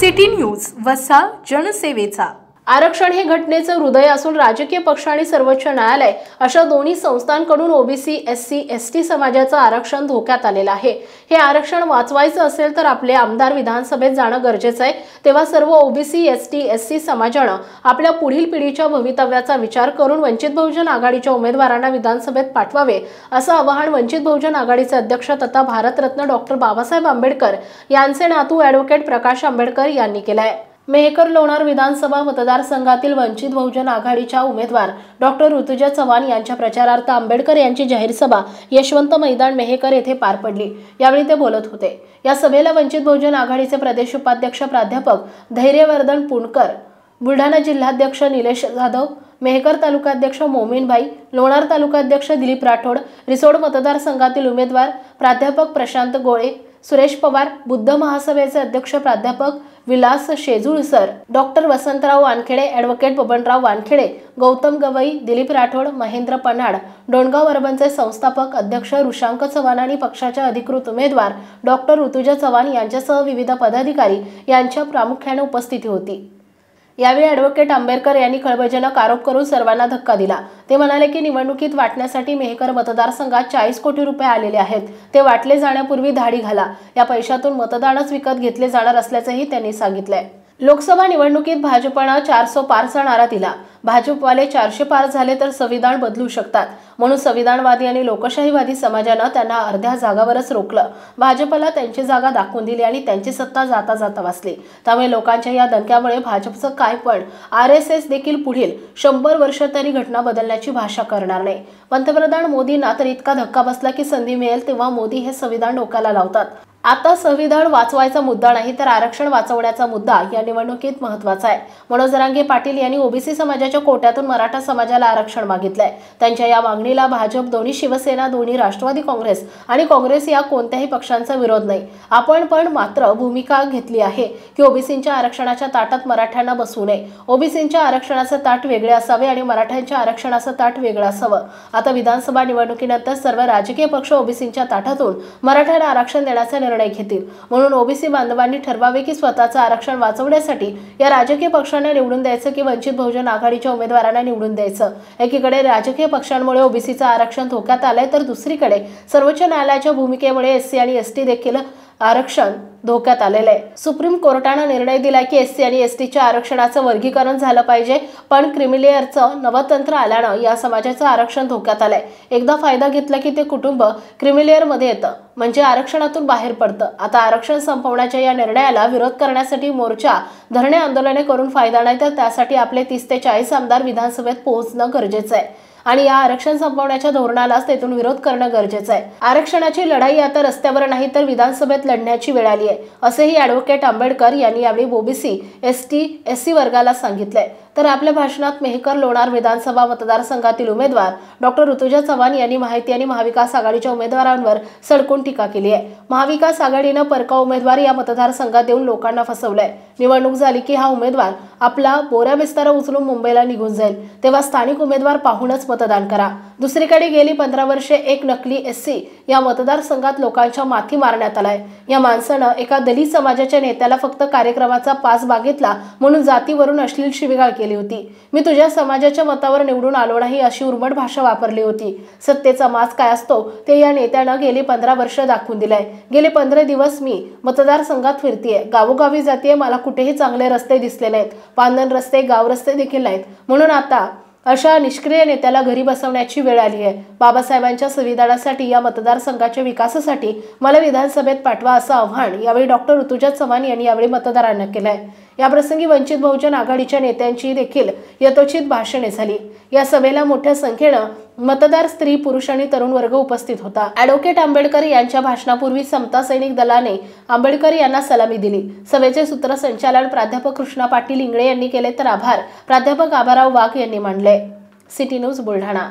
City news वसा जनसेवेचा। आरक्षण हे घटनेचं हृदय असून राजकीय पक्ष आणि सर्वोच्च न्यायालय अशा दोन्ही संस्थांकडून ओबीसी, एससी, एसटी समाजाचं आरक्षण धोक्यात आलेलं आहे। हे आरक्षण वाचवायचं असेल तर आपले आमदार विधानसभेत जाणं गरजेचं आहे। तेव्हा सर्व ओबीसी, एसटी, एससी समाजानं आपल्या पुढील पिढीच्या भवितव्याचा विचार करून वंचित बहुजन आघाडीच्या उमेदवारांना विधानसभेत पाठवावे असं आवाहन वंचित बहुजन आघाडीचे अध्यक्ष तथा भारतरत्न डॉ. बाबासाहेब आंबेडकर यांचे नातू ॲडव्होकेट प्रकाश आंबेडकर यांनी केलं आहे। मेहकर लोणार विधानसभा मतदारसंघातील वंचित बहुजन आघाडीच्या उमेदवार डॉ. ऋतुजा चव्हाण यांच्या प्रचारार्थ आंबेडकर यांची जाहीर सभा यशवंत मैदान मेहकर येथे पार पडली। यावेळी ते बोलत होते। या सभेला वंचित बहुजन आघाडीचे प्रदेश उपाध्यक्ष प्राध्यापक धैर्यवर्धन पुणकर, बुलढाणा जिल्हाध्यक्ष निलेश जाधव, मेहकर तालुकाध्यक्ष मोमीनभाई, लोणार तालुकाध्यक्ष दिलीप राठोड, रिसोड मतदारसंघातील उमेदवार प्राध्यापक प्रशांत गोळे, सुरेश पवार, बुद्ध महासभेचे अध्यक्ष प्राध्यापक विलास शेजुळसर, डॉ. वसंतराव वानखेडे, ॲडव्होकेट बबनराव वानखेडे, गौतम गवई, दिलीप राठोड, महेंद्र पन्हाड, डोणगाव अर्बनचे संस्थापक अध्यक्ष ऋषांक चव्हाण आणि पक्षाच्या अधिकृत उमेदवार डॉ. ऋतुजा चव्हाण यांच्यासह विविध पदाधिकारी यांच्या प्रामुख्याने उपस्थिती होती। यावेळी ॲडव्होकेट आंबेडकर यांनी खळबळजनक आरोप करून सर्वांना धक्का दिला। ते म्हणाले की निवडणुकीत वाटण्यासाठी मेहकर मतदारसंघात 40 कोटी रुपये आलेले आहेत। ते वाटले जाण्यापूर्वी धाडी घाला। या पैशातून मतदानच विकत घेतले जाणार असल्याचंही त्यांनी सांगितलंय। लोकसभा निवडणुकीत भाजपनं 400 पारचा नारा दिला। भाजपवाले 400 पार झाले तर संविधान बदलू शकतात म्हणून संविधानवादी आणि लोकशाहीवादी समाजानं त्यांना अर्ध्या जागावरच रोखलं। भाजपला त्यांची जागा दाखवून दिली आणि त्यांची सत्ता जाता जाता वाचली। त्यामुळे लोकांच्या या दणक्यामुळे भाजपचं काय पण RSS देखील पुढील 100 वर्ष तरी घटना बदलण्याची भाषा करणार नाही। पंतप्रधान मोदींना तर इतका धक्का बसला की संधी मिळेल तेव्हा मोदी हे संविधान डोक्याला लावतात। आता संविधान वाचवायचा मुद्दा नाही तर आरक्षण वाचवण्याचा मुद्दा या निवडणुकीत महत्त्वाचा आहे। मनोज जरांगे पाटील यांनी ओबीसी समाजाच्या कोट्यातून मराठा समाजाला आरक्षण मागितलंय। त्यांच्या या मागणीला भाजप, दोन्ही शिवसेना, दोन्ही राष्ट्रवादी काँग्रेस आणि काँग्रेस या कोणत्याही पक्षांचा विरोध नाही। आपण पण मात्र भूमिका घेतली आहे की ओबीसींच्या आरक्षणाच्या ताटात मराठ्यांना बसवू नये। ओबीसींच्या आरक्षणाचं ताट वेगळे असावे आणि मराठ्यांच्या आरक्षणाचं ताट वेगळं असावं। आता विधानसभा निवडणुकीनंतर सर्व राजकीय पक्ष ओबीसींच्या ताटातून मराठ्यांना आरक्षण देण्याचा निर्णय घेतील। म्हणून ओबीसी बांधवांनी ठरवावे की स्वतःचं आरक्षण वाचवण्यासाठी या राजकीय पक्षांना निवडून द्यायचं की वंचित बहुजन आघाडीच्या उमेदवारांना निवडून द्यायचं। एकीकडे राजकीय पक्षांमुळे ओबीसीचं आरक्षण धोक्यात आलंय तर दुसरीकडे सर्वोच्च न्यायालयाच्या भूमिकेमुळे एससी आणि एसटी देखील आरक्षण धोक्यात आलेलं आहे। सुप्रीम कोर्टानं निर्णय दिला की एससी आणि एसटीच्या आरक्षणाचं वर्गीकरण झालं पाहिजे, पण क्रिमिलेअरचं नवं तंत्र आल्यानं या समाजाचं आरक्षण धोक्यात आलंय। एकदा फायदा घेतला की ते कुटुंब क्रिमिलेअरमध्ये येतं म्हणजे आरक्षणातून बाहेर पडतं। आता आरक्षण संपवण्याच्या या निर्णयाला विरोध करण्यासाठी मोर्चा, धरणे, आंदोलने करून फायदा नाही तर त्यासाठी आपले 30 ते 40 आमदार विधानसभेत पोहोचणं गरजेचं आहे आणि या आरक्षण संपवण्याच्या धोरणालाच तेथून विरोध करणं गरजेचं आहे। आरक्षणाची लढाई आता रस्त्यावर नाही तर विधानसभेत लढण्याची वेळ आली आहे असेही ॲडव्होकेट आंबेडकर यांनी यावेळी ओबीसी, एसटी, एससी वर्गाला सांगितलंय। तर आपल्या भाषणात मेहकर लोणार विधानसभा मतदारसंघातील उमेदवार डॉ. ऋतुजा चव्हाण यांनी माहिती आणि महाविकास आघाडीच्या उमेदवारांवर सडकून टीका केली आहे। महाविकास आघाडीनं परका उमेदवार या मतदारसंघात देऊन लोकांना फसवलंय। निवडणूक झाली की हा उमेदवार आपला बोऱ्या बिस्तारा उचलून मुंबईला निघून जाईल, तेव्हा स्थानिक उमेदवार पाहूनच मतदान करा। दुसरीकडे गेली 15 वर्षे एक नकली एससी या मतदारसंघात लोकांच्या माथी मारण्यात आलाय। या माणसानं एका दलित समाजाच्या नेत्याला फक्त कार्यक्रमाचा पास बागितला म्हणून जातीवरून अश्लील शिवीगाळ केली होती। मी तुझ्या समाजाच्या मतावर निवडून आलो नाही अशी उर्मट भाषा वापरली होती। सत्तेचा माज काय असतो ते या नेत्यानं गेली 15 वर्ष दाखवून दिलंय। गेले 15 दिवस मी मतदारसंघात फिरतीये, गावोगावी जातीये, मला कुठेही चांगले रस्ते दिसले नाहीत, पांदन रस्ते, गाव रस्ते देखील नाहीत। म्हणून आता अशा निष्क्रिय नेत्याला घरी बसवण्याची वेळ आली आहे। बाबासाहेबांच्या संविधानासाठी, या मतदारसंघाच्या विकासासाठी मला विधानसभेत पाठवा असं आव्हान यावेळी डॉ. ऋतुजा चव्हाण यांनी यावेळी मतदारांना केलंय। या प्रसंगी वंचित बहुजन आघाडीच्या नेत्यांची देखील यथोचित भाषणे झाली। या सभेला मोठ्या संख्येनं मतदार, स्त्री, पुरुष आणि तरुण वर्ग उपस्थित होता। ॲडव्होकेट आंबेडकर यांच्या भाषणापूर्वी समता सैनिक दलाने आंबेडकर यांना सलामी दिली। सभेचे सूत्रसंचालन प्राध्यापक कृष्णा पाटील इंगळे यांनी केले तर आभार प्राध्यापक आभाराव वाघ यांनी मानले। City news Buldhana.